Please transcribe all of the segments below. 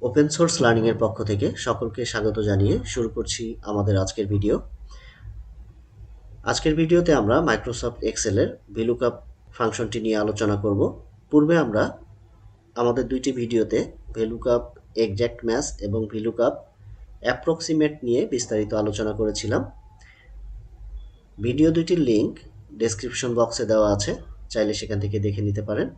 Open source learning এর পক্ষ থেকে সকলকে স্বাগত জানিয়ে শুরু করছি আমাদের আজকের ভিডিও। আজকের ভিডিওতে আমরা মাইক্রোসফট এক্সেলের ভিলুকআপ ফাংশনটি নিয়ে আলোচনা করব। পূর্বে আমরা আমাদের দুইটি ভিডিওতে ভিলুকআপ এক্সাক্ট ম্যাচ এবং ভিলুকআপ অ্যাপ্রক্সিমেট নিয়ে বিস্তারিত আলোচনা করেছিলাম। ভিডিও দুইটির লিংক ডেসক্রিপশন বক্সে দেওয়া আছে, চাইলে সেখান থেকে দেখে নিতে পারেন।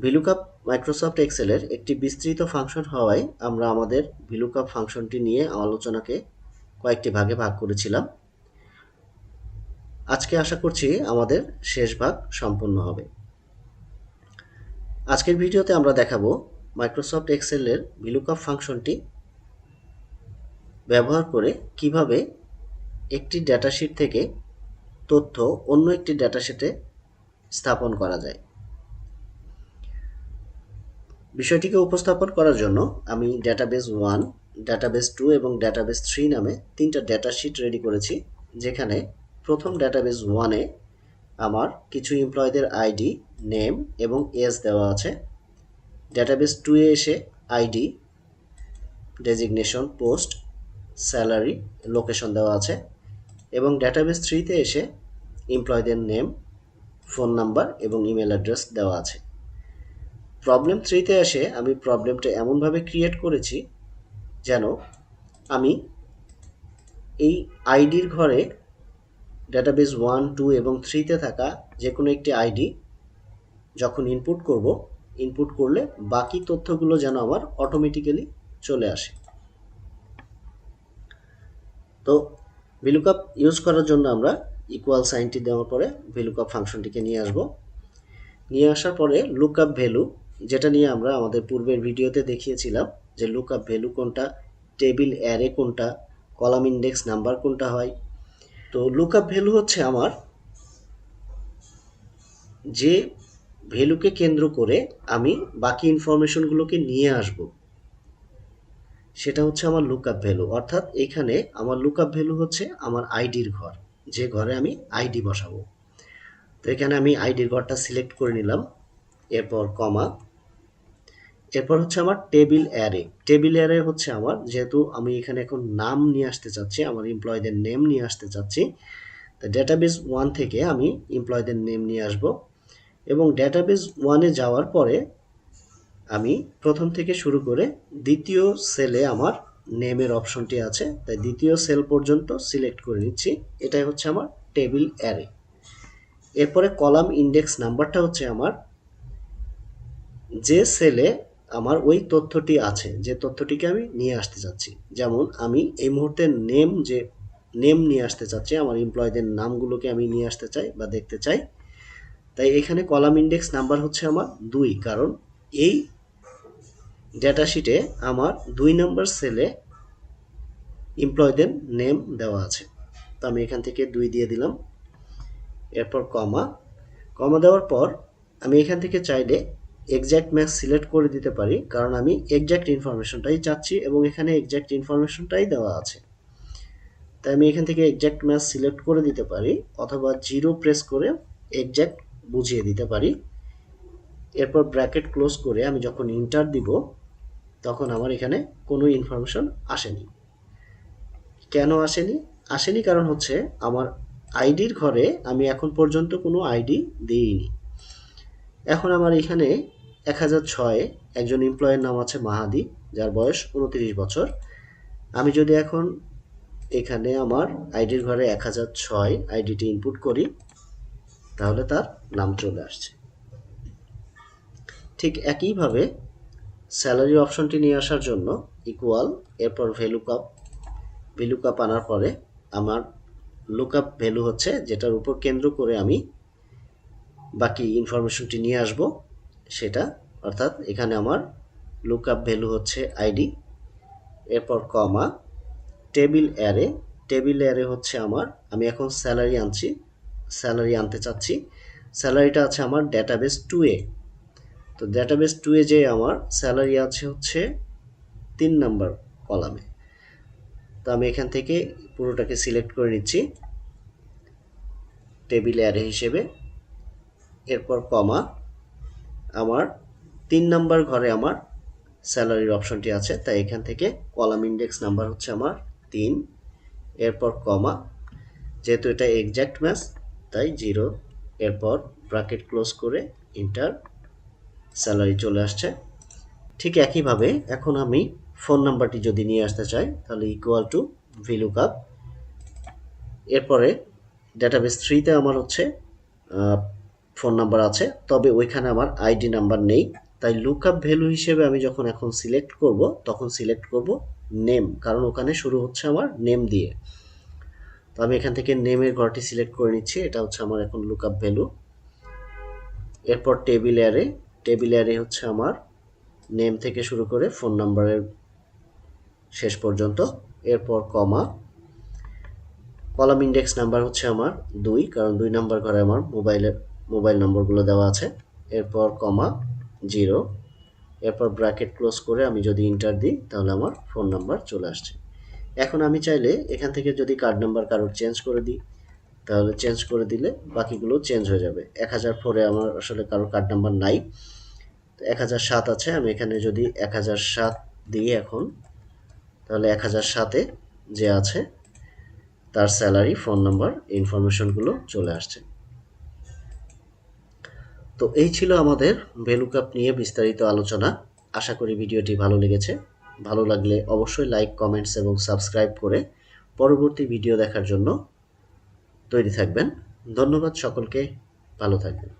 ভিলুকআপ মাইক্রোসফট এক্সেলের একটি বিস্তৃত ফাংশন হওয়ায় আমরা আমাদের ভিলুকআপ ফাংশনটি নিয়ে আলোচনাকে কয়েকটি ভাগে ভাগ করেছিলাম। আজকে আশা করছি আমাদের শেষ ভাগ সম্পন্ন হবে। আজকের ভিডিওতে আমরা দেখাবো মাইক্রোসফট এক্সেলের ভিলুকআপ ফাংশনটি ব্যবহার করে কিভাবে একটি ডেটাশিট থেকে তথ্য অন্য একটি ডেটাশিটে স্থাপন করা যায়। বিষয়টিকে উপস্থাপন করার জন্য আমি ডেটাবেস 1, ডেটাবেস 2 এবং ডেটাবেস 3 নামে তিনটা ডেটাশিট রেডি করেছি, যেখানে প্রথম ডেটাবেস 1-এ আমার কিছু এমপ্লয়ীদের আইডি, নেম এবং এজ দেওয়া আছে। ডেটাবেস 2-এ এসে ID, designation, post, salary, location দেওয়া আছে এবং ডেটাবেস 3-তে এসে এমপ্লয়ীদের নেম, ফোন নাম্বার এবং ইমেল অ্যাড্রেস দেওয়া আছে। প্রবলেম 3-তে এসে আমি প্রবলেমটা এমনভাবে ক্রিয়েট করেছি যেন আমি এই আইডির ঘরে ডেটাবেস 1, 2 এবং 3-তে থাকা যে কোনো একটি আইডি যখন ইনপুট করলে বাকি তথ্যগুলো যেন আমার অটোমেটিক্যালি চলে আসে। তো ভিলুকআপ ইউজ করার জন্য আমরা ইকুয়াল সাইনটি দেওয়ার পরে ভিলুকআপ ফাংশনটিকে নিয়ে আসব। নিয়ে আসার পরে লুকআপ ভ্যালু, যেটা নিয়ে আমরা আমাদের পূর্বের ভিডিওতে দেখিয়েছিলাম যে লুকআপ ভ্যালু কোনটা, টেবিল অ্যারে কোনটা, কলাম ইন্ডেক্স নাম্বার কোনটা হয়। তো লুকআপ ভ্যালু হচ্ছে আমার যে ভ্যালুকে কেন্দ্র করে আমি বাকি ইনফরমেশনগুলোকে নিয়ে আসব, সেটা হচ্ছে আমার লুকআপ ভ্যালু। অর্থাৎ এখানে আমার লুকআপ ভ্যালু হচ্ছে আমার আইডির ঘর, যে ঘরে আমি আইডি বসাবো। তো এখানে আমি আইডির ঘরটা সিলেক্ট করে নিলাম, এরপর কমা, এরপর হচ্ছে আমার টেবিল অ্যারে। টেবিল অ্যারে হচ্ছে আমার, যেহেতু আমি এখানে এখন নাম নিয়ে আসতে চাচ্ছি, আমার এমপ্লয়ীদের নেম নিয়ে আসতে চাচ্ছি, তো ডেটাবেস 1 থেকে আমি এমপ্লয়ীদের নেম নিয়ে আসব এবং ডেটাবেস 1-এ যাওয়ার পরে আমি প্রথম থেকে শুরু করে দ্বিতীয় সেলে আমার নেমের অপশনটি আছে, তাই দ্বিতীয় সেল পর্যন্ত সিলেক্ট করে নিচ্ছি। এটাই হচ্ছে আমার টেবিল অ্যারে। এরপরে কলাম ইন্ডেক্স নাম্বারটা হচ্ছে আমার যে সেলে আমার ওই তথ্যটি আছে, যে তথ্যটিকে আমি নিয়ে আসতে চাচ্ছি। যেমন আমি এই মুহূর্তে নেম নিয়ে আসতে চাচ্ছি, আমার এমপ্লয়ীদের নামগুলোকে আমি নিয়ে আসতে চাই বা দেখতে চাই, তাই এখানে কলাম ইন্ডেক্স নাম্বার হচ্ছে আমার 2, কারণ এই ডেটাশিটে আমার 2 নম্বর সেলে এমপ্লয়ীদের নেম দেওয়া আছে। তো আমি এখান থেকে 2 দিয়ে দিলাম, এরপর কমা দেওয়ার পর আমি এখান থেকে চাইলে এক্সাক্ট ম্যাচ সিলেক্ট করে দিতে পারি, কারণ আমি এক্সাক্ট ইনফরমেশনটাই চাচ্ছি এবং এখানে এক্সাক্ট ইনফরমেশনটাই দেওয়া আছে। তাই আমি এখান থেকে এক্সাক্ট ম্যাচ সিলেক্ট করে দিতে পারি, অথবা 0 প্রেস করে এক্সাক্ট বুঝিয়ে দিতে পারি। এরপর ব্র্যাকেট ক্লোজ করে আমি যখন ইন্টার দিব, তখন আমার এখানে কোনো ইনফরমেশন আসেনি। কেন আসেনি কারণ হচ্ছে আমার আইডির ঘরে আমি এখন পর্যন্ত কোনো আইডি দিইনি। এখন আমার এখানে 1006 একজন এমপ্লয়ের নাম আছে মাহাদি, যার বয়স 29 বছর। আমি যদি এখন এখানে আমার আইডির ঘরে 1006 আইডিটি ইনপুট করি, তাহলে তার নাম চলে আসছে। ঠিক একইভাবে স্যালারি অপশনটি নিয়ে আসার জন্য ইকুয়াল, এরপর ভ্যালুকআপ আনার পরে আমার লুকআপ ভ্যালু হচ্ছে যেটার উপর কেন্দ্র করে আমি বাকি ইনফরমেশনটি নিয়ে আসব সেটা, অর্থাৎ এখানে আমার লুকআপ ভ্যালু হচ্ছে আইডি, এরপর কমা, টেবিল অ্যারে হচ্ছে আমার, আমি এখন স্যালারি আনতে চাচ্ছি। স্যালারিটা আছে আমার ডেটাবেস 2-এ। তো ডেটাবেস 2-এ যে আমার স্যালারি আছে হচ্ছে 3 নাম্বার কলামে। তো আমি এখান থেকে পুরোটাকে সিলেক্ট করে নিচ্ছি টেবিল অ্যারে হিসেবে, এরপর কমা, আমার 3 নাম্বার ঘরে আমার স্যালারির অপশনটি আছে, তাই এখান থেকে কলাম ইন্ডেক্স নাম্বার হচ্ছে আমার 3, এরপর কমা, যেহেতু এটা এক্স্যাক্ট ম্যাচ তাই 0, এরপর ব্র্যাকেট ক্লোজ করে ইন্টার, স্যালারি চলে আসছে। ঠিক একইভাবে এখন আমি ফোন নাম্বারটি যদি নিয়ে আসতে চাই তাহলে ইকুয়াল টু ভিলুকআপ, এরপরে ডাটাবেস 3তে আমার হচ্ছে ফোন নাম্বার আছে, তবে ওইখানে আমার আইডি নাম্বার নেই, তাই লুকআপ ভ্যালু হিসেবে আমি যখন এখন সিলেক্ট করব তখন সিলেক্ট করব নেম, কারণ ওখানে শুরু হচ্ছে আমার নেম দিয়ে। তো আমি এখান থেকে নেমের ঘরটি সিলেক্ট করে নিচ্ছি, এটা হচ্ছে আমার এখন লুকআপ ভ্যালু। এরপর টেবিল অ্যারে হচ্ছে আমার নেম থেকে শুরু করে ফোন নাম্বারের শেষ পর্যন্ত, এরপর কমা, কলাম ইন্ডেক্স নাম্বার হচ্ছে আমার 2, কারণ 2 নাম্বার ঘরে আমার মোবাইল নম্বরগুলো দেওয়া আছে, এরপর কমা 0, এরপর ব্র্যাকেট ক্লোজ করে আমি যদি ইন্টার দিই তাহলে আমার ফোন নাম্বার চলে আসছে। এখন আমি চাইলে এখান থেকে যদি কার্ড নাম্বার কারোর চেঞ্জ করে দিই তাহলে চেঞ্জ করে দিলে বাকিগুলো চেঞ্জ হয়ে যাবে। 1004-এ আমার আসলে কারোর কার্ড নাম্বার নাই, তো 1007 আছে, আমি এখানে যদি 1007 দিই এখন তাহলে 1007-এ যে আছে তার স্যালারি, ফোন নাম্বার, ইনফরমেশনগুলো চলে আসছে। তো এই ছিল আমাদের ভেলুকাপ নিয়ে বিস্তারিত আলোচনা। আশা করি ভিডিওটি ভালো লেগেছে। ভালো লাগলে অবশ্যই লাইক, কমেন্টস এবং সাবস্ক্রাইব করে পরবর্তী ভিডিও দেখার জন্য তৈরি থাকবেন। ধন্যবাদ সকলকে, ভালো থাকবেন।